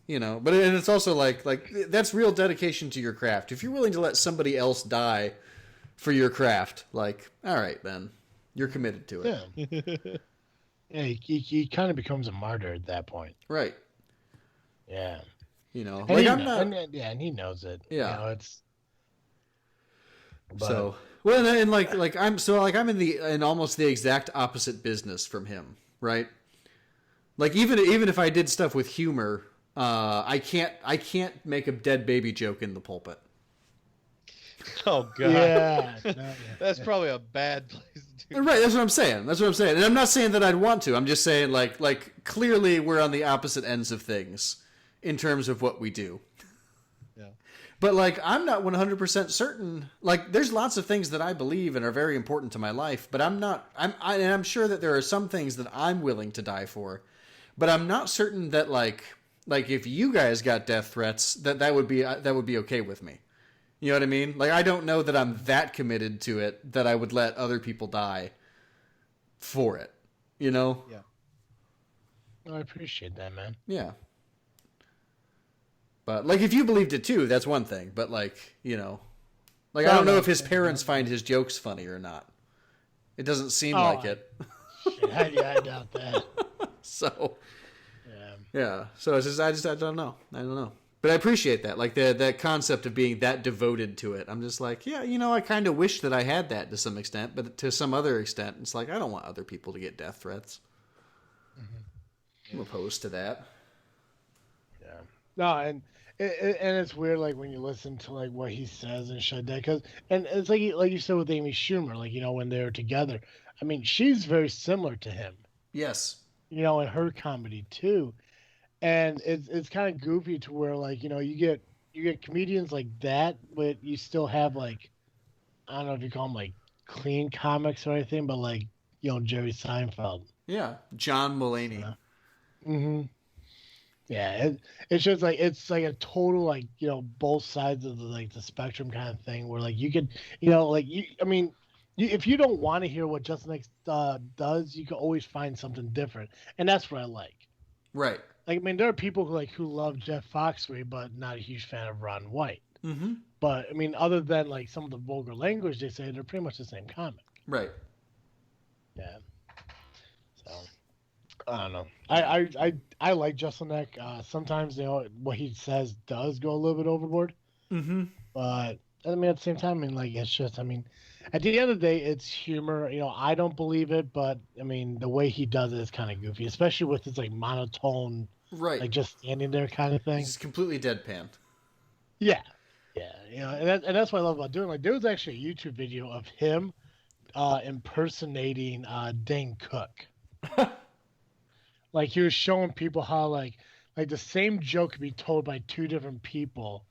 you know, but it's also like that's real dedication to your craft. If you're willing to let somebody else die for your craft, like, all right, then you're committed to it. Yeah. Yeah, he kind of becomes a martyr at that point. Right. Yeah. You know, And like and he knows it. Yeah. You know, it's. But, so well, and I'm in almost the exact opposite business from him, right? Like even if I did stuff with humor, I can't make a dead baby joke in the pulpit. Oh God. Yeah. That's probably a bad place to do. Right, that's what I'm saying. And I'm not saying that I'd want to. I'm just saying like clearly we're on the opposite ends of things in terms of what we do. Yeah. But like I'm not 100% certain. Like there's lots of things that I believe and are very important to my life, but I'm sure that there are some things that I'm willing to die for. But I'm not certain that like if you guys got death threats that would be okay with me. You know what I mean? Like I don't know that I'm that committed to it that I would let other people die for it. You know? Yeah. I appreciate that, man. Yeah. But like if you believed it too, that's one thing. But like, you know, like I don't know if his parents find his jokes funny or not. It doesn't seem like it. Shit, I doubt that. So yeah. So it's just I don't know. But I appreciate that. Like that concept of being that devoted to it. I'm just like, yeah, you know, I kind of wish that I had that to some extent, but to some other extent, it's like I don't want other people to get death threats. Mm-hmm. I'm opposed to that. Yeah. No, and it's weird, like when you listen to like what he says and shit like that, and it's like you said with Amy Schumer, like, you know, when they're together. I mean, she's very similar to him. Yes. You know, in her comedy too, and it's kind of goofy to where, like, you know, you get comedians like that, but you still have like, I don't know if you call them like clean comics or anything, but like, you know, Jerry Seinfeld. Yeah, John Mulaney. Mm-hmm. Yeah, it's just like it's like a total, like, you know, both sides of the spectrum kind of thing where like you could, you know, like if you don't want to hear what Justin X does, you can always find something different, and that's what I like. Right. Like, I mean, there are people who love Jeff Foxworthy, but not a huge fan of Ron White. Mm-hmm. But I mean, other than like some of the vulgar language they say, they're pretty much the same comic. Right. Yeah. So I don't know. I like Justin Eck. Sometimes, you know, what he says does go a little bit overboard. Mm-hmm. But I mean, at the same time, I mean, like, it's just, I mean, at the end of the day, it's humor. You know, I don't believe it, but I mean, the way he does it is kind of goofy, especially with his like monotone, right, like just standing there kind of thing. He's completely deadpan. Yeah, yeah. You know, and that's what I love about doing. Like, there was actually a YouTube video of him impersonating Dane Cook. Like, he was showing people how like the same joke could be told by two different people.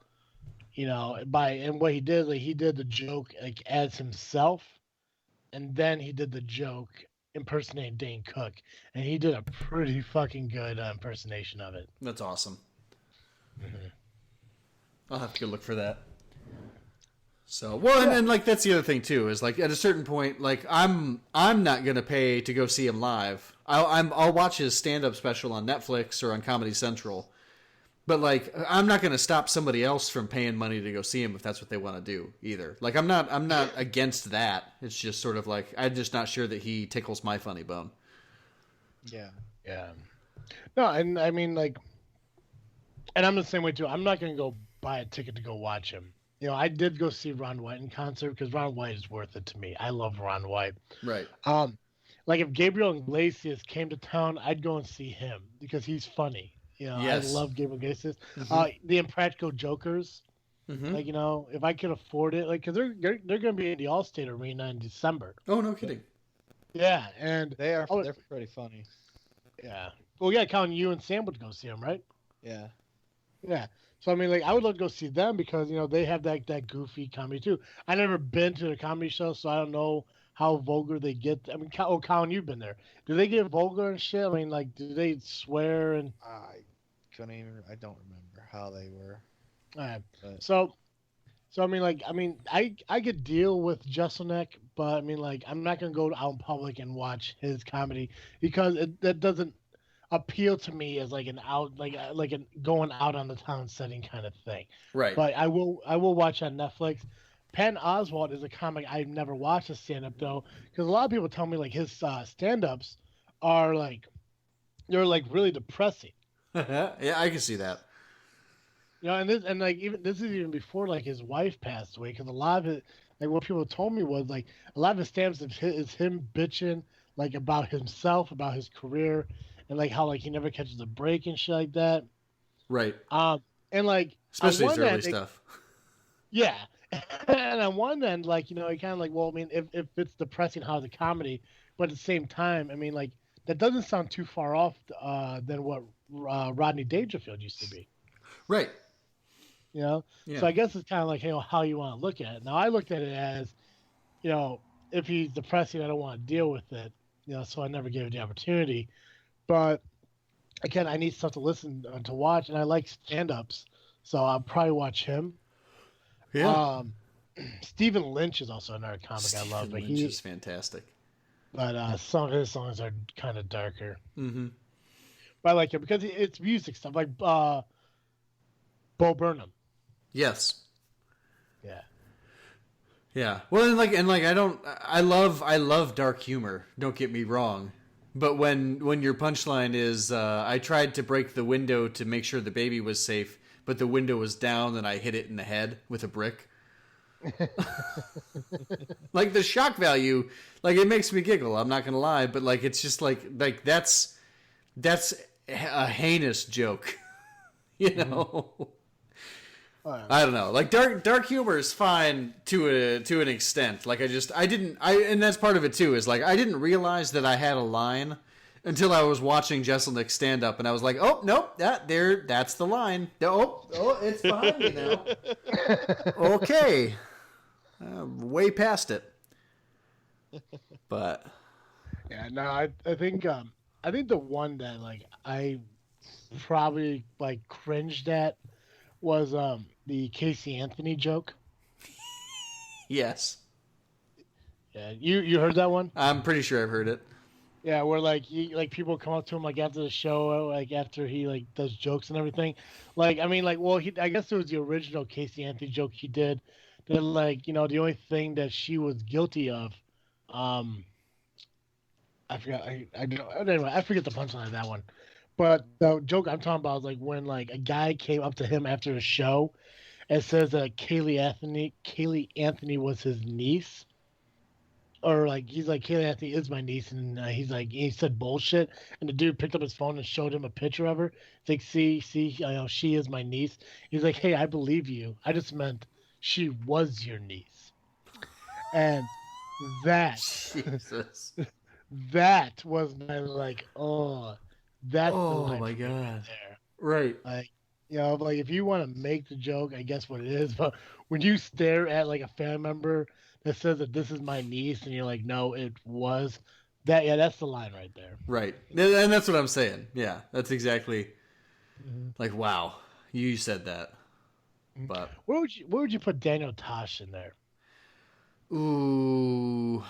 You know, and what he did, like, he did the joke like as himself, and then he did the joke impersonating Dane Cook, and he did a pretty fucking good impersonation of it. That's awesome. Mm-hmm. I'll have to go look for that. So, well, and like that's the other thing too, is like at a certain point, like I'm not gonna pay to go see him live. I'll watch his stand-up special on Netflix or on Comedy Central. But, like, I'm not going to stop somebody else from paying money to go see him if that's what they want to do, either. Like, I'm not against that. It's just sort of like, I'm just not sure that he tickles my funny bone. Yeah. Yeah. No, and I mean, like, and I'm the same way, too. I'm not going to go buy a ticket to go watch him. You know, I did go see Ron White in concert because Ron White is worth it to me. I love Ron White. Right. Like, if Gabriel Iglesias came to town, I'd go and see him because he's funny. You know, yes. I love Gabriel Iglesias. Mm-hmm. The Impractical Jokers. Mm-hmm. Like, you know, if I could afford it, like, because they're going to be in the Allstate Arena in December. Oh, no kidding. Yeah, and They're I would, pretty funny. yeah. Well, yeah, counting you and Sam would go see him, right? Yeah. Yeah. So I mean, like, I would love to go see them because they have that goofy comedy too. I never been to the comedy show, so I don't know how vulgar they get. I mean, Colin, you've been there. Do they get vulgar and shit? I mean, like, do they swear and? I don't remember how they were. But So I mean, like, I could deal with Jesselneck, but I mean, like, I'm not gonna go out in public and watch his comedy because that doesn't appeal to me as like an out like an going out on the town setting kind of thing. Right. But I will watch on Netflix. Penn Oswald is a comic I've never watched a stand up though, because a lot of people tell me like his stand ups are like they're like really depressing. Yeah, I can see that. And like even this is even before like his wife passed away, because a lot of it, like what people told me was like a lot of his stamps is him bitching like about himself, about his career, and like how like he never catches a break and shit like that. Right. And like Especially on his one early end, stuff. yeah, and on one end, like he kind of like, well, I mean, if it's depressing, how the comedy, but at the same time, I mean, like that doesn't sound too far off than what Rodney Dangerfield used to be. Right. Yeah. So I guess it's kind of like, hey, how you want to look at it. Now I looked at it as, if he's depressing, I don't want to deal with it. So I never gave it the opportunity. But again, I need stuff to listen to watch, and I like stand-ups, so I'll probably watch him. Yeah. Stephen Lynch is also another comic I love, but Lynch is fantastic. But some of his songs are kind of darker. Mm-hmm. But I like it because it's music stuff, like Bo Burnham. Yes. Yeah. Yeah. Well, I love dark humor. Don't get me wrong, but when your punchline is, I tried to break the window to make sure the baby was safe, but the window was down and I hit it in the head with a brick. Like the shock value, like it makes me giggle. I'm not gonna lie, but like it's just like that's a heinous joke, you know. I don't know. Like dark humor is fine to an extent. Like and that's part of it too. Is like I didn't realize that I had a line until I was watching Jesselnick stand up, and I was like, oh nope, that's the line. Oh, it's behind me now. Okay, way past it. But yeah, no, I think the one that like I probably like cringed at was the Casey Anthony joke. Yes. Yeah, you heard that one? I'm pretty sure I've heard it. Yeah, where like people come up to him like after the show, like after he like does jokes and everything. Like I mean, like I guess it was the original Casey Anthony joke he did. That like the only thing that she was guilty of, I forgot. I don't anyway. I forget the punchline of that one. But the joke I'm talking about is like when like a guy came up to him after the show and says that Kaylee Anthony was his niece, or like he's like Kaylee Anthony is my niece, and he said bullshit, and the dude picked up his phone and showed him a picture of her. It's like see, she is my niece. He's like, hey, I believe you. I just meant she was your niece, and that Jesus. that was my like That's oh the line my for me god! right there. Right. Like, like if you want to make the joke, I guess what it is. But when you stare at like a family member that says that this is my niece, and you're like, no, it was that. Yeah, that's the line right there. Right, and that's what I'm saying. Yeah, that's exactly like wow, you said that. But where would you put Daniel Tosh in there? Ooh.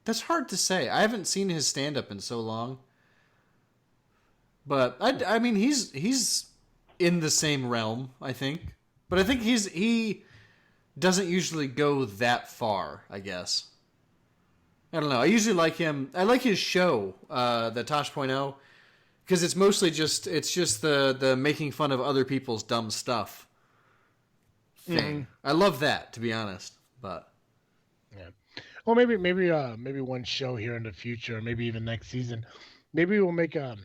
That's hard to say. I haven't seen his stand-up in so long. But I mean he's in the same realm, I think. But I think he doesn't usually go that far, I guess. I don't know. I usually like him. I like his show, the Tosh.0, because it's mostly just the making fun of other people's dumb stuff thing. I love that, to be honest. But yeah. Well, maybe one show here in the future, maybe even next season. Maybe we'll make a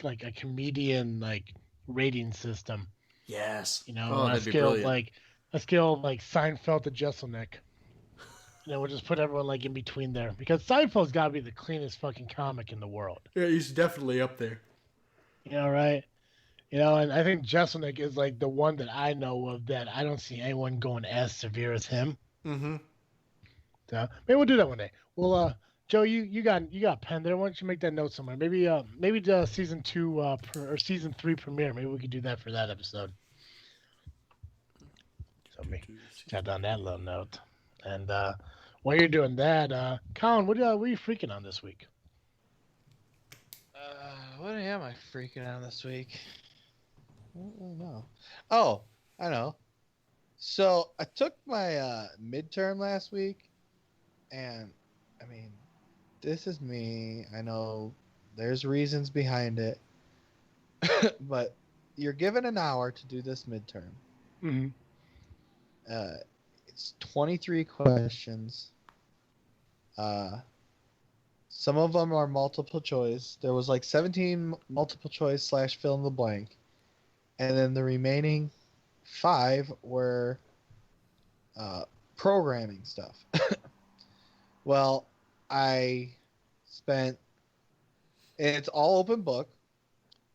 like a comedian like rating system. Yes. On a scale of like Seinfeld to Jesselnick. And then we'll just put everyone like in between there because Seinfeld's got to be the cleanest fucking comic in the world. Yeah, he's definitely up there. You know, right? You know, and I think Jeselnik is like the one that I know of that I don't see anyone going as severe as him. Mm-hmm. So maybe we'll do that one day. Well, Joe, you got a pen there. Why don't you make that note somewhere? Maybe the season 2 or season 3 premiere. Maybe we could do that for that episode. So me jot down that little note. And while you're doing that, Colin, what are you freaking on this week? What am I freaking on this week? I don't know. Oh, I know. So I took my midterm last week, and I mean, this is me. I know there's reasons behind it, but you're given an hour to do this midterm. Mm-hmm. It's 23 questions. Some of them are multiple choice. There was like 17 multiple choice / fill in the blank. And then the remaining 5 were programming stuff. Well, I spent... It's all open book.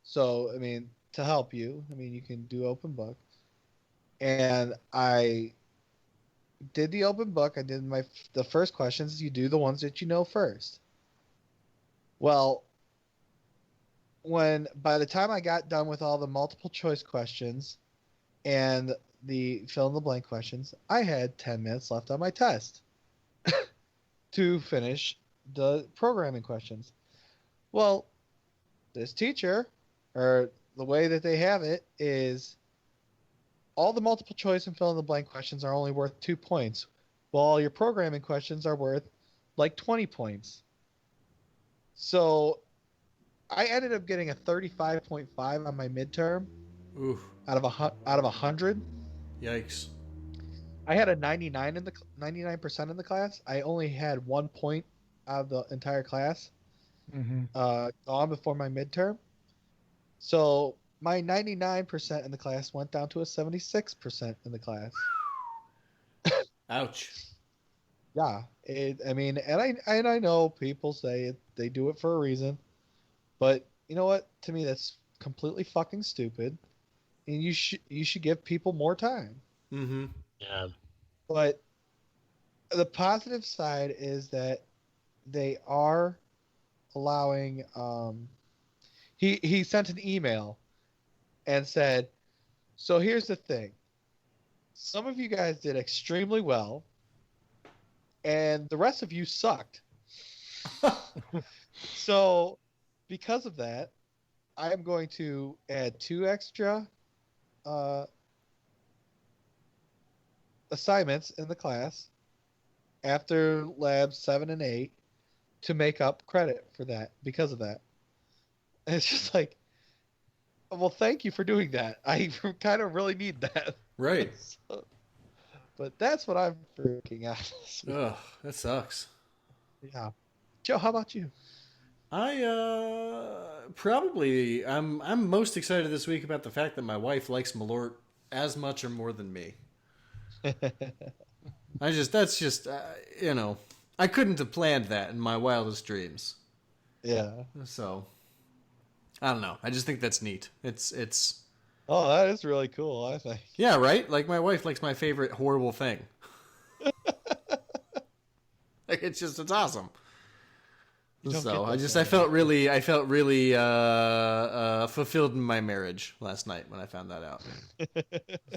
So, I mean, to help you, I mean, you can do open book. And I did the open book. I did the first questions. You do the ones that you know first. Well, by the time I got done with all the multiple choice questions and the fill in the blank questions, I had 10 minutes left on my test to finish the programming questions. Well, this teacher, or the way that they have it, is all the multiple choice and fill in the blank questions are only worth 2 points, while all your programming questions are worth like 20 points. So I ended up getting a 35.5 on my midterm. Oof. Out of 100. Yikes. I had a 99% in the class. I only had 1 point out of the entire class gone before my midterm. So my 99% in the class went down to a 76% in the class. Ouch. Yeah, I know people say they do it for a reason, but you know what? To me, that's completely fucking stupid, and you should give people more time. Mm-hmm. Yeah. But the positive side is that they are allowing. He sent an email and said, "So here's the thing. Some of you guys did extremely well, and the rest of you sucked. So, because of that, I am going to add 2 extra assignments in the class after labs 7 and 8 to make up credit for that because of that." And it's just like, well, thank you for doing that. I kind of really need that. Right. So, but that's what I'm freaking out. Ugh, that sucks. Yeah. Joe, how about you? I'm most excited this week about the fact that my wife likes Malort as much or more than me. I couldn't have planned that in my wildest dreams. Yeah. So, I don't know. I just think that's neat. It's. Oh, that is really cool, I think. Yeah, right? Like, my wife likes my favorite horrible thing. Like, it's awesome. So I felt really fulfilled in my marriage last night when I found that out.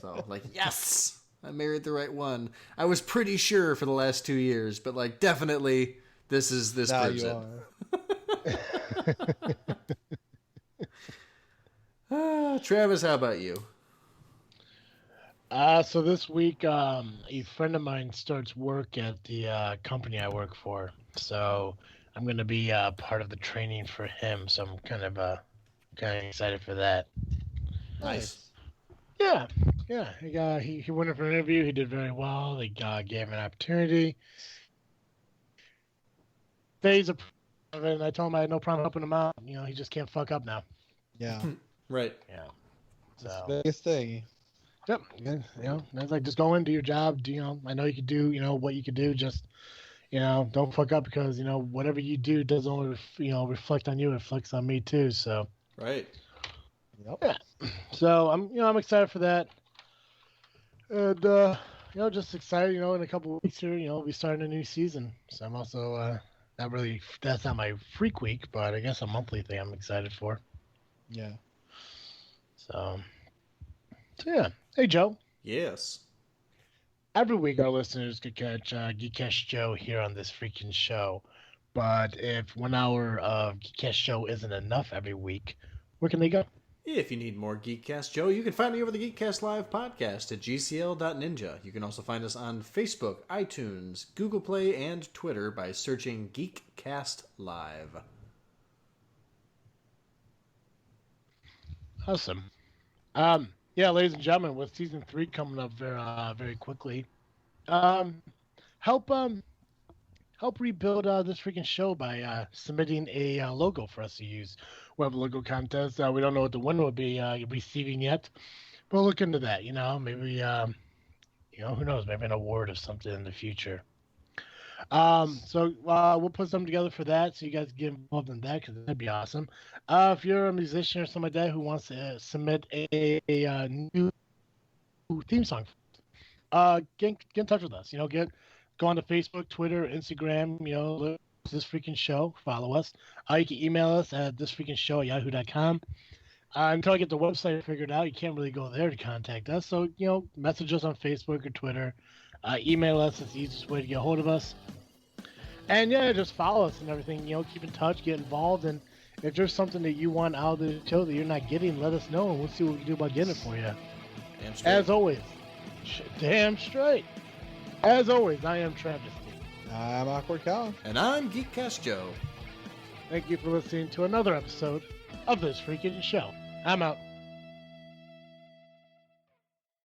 So, like, yes, I married the right one. I was pretty sure for the last 2 years, but like, definitely this now proves you it. Travis, how about you? So this week, a friend of mine starts work at the company I work for. So I'm going to be part of the training for him. So I'm kind of excited for that. Nice. Yeah. He went in for an interview. He did very well. They gave him an opportunity. Phase of it, and I told him I had no problem helping him out. You know, he just can't fuck up now. Yeah. Right. Yeah. That's So the biggest thing. Yep. Yeah, that's like just go in, do your job. I know you could do, what you could do. Just, don't fuck up because, whatever you do doesn't only, reflect on you. It reflects on me too. So, Right. Yep. yeah. So I'm excited for that. And, just excited, in a couple of weeks here, we'll be starting a new season. So I'm also, that's not my freak week, but I guess a monthly thing I'm excited for. Yeah. So yeah. Hey, Joe. Yes. Every week our listeners could catch Geekcast Joe here on this freaking show. But if 1 hour of Geekcast Joe isn't enough every week, where can they go? If you need more Geekcast Joe, you can find me over the Geekcast Live podcast at gcl.ninja. You can also find us on Facebook, iTunes, Google Play, and Twitter by searching Geekcast Live. Awesome. Yeah, ladies and gentlemen, with season 3 coming up very quickly, help rebuild this freaking show by submitting a logo for us to use. We have a logo contest. We don't know what the winner will be receiving yet, but we'll look into that. Maybe who knows? Maybe an award or something in the future. So we'll put something together for that, so you guys get involved in that because that'd be awesome. If you're a musician or something like that who wants to submit a new theme song, get in touch with us. Go on to Facebook, Twitter, Instagram. Look at This Freaking Show. Follow us. You can email us at thisfreakingshow@yahoo.com. Until I get the website figured out, you can't really go there to contact us. So message us on Facebook or Twitter. Email us. It's the easiest way to get a hold of us. And yeah, just follow us and everything. Keep in touch, get involved, and if there's something that you want out of the show that you're not getting, let us know, and we'll see what we can do about getting it for you. Damn straight. As always, damn straight. As always, I am Travis. I'm Awkward Colin. And I'm Geekcast Joe. Thank you for listening to another episode of This Freaking Show. I'm out.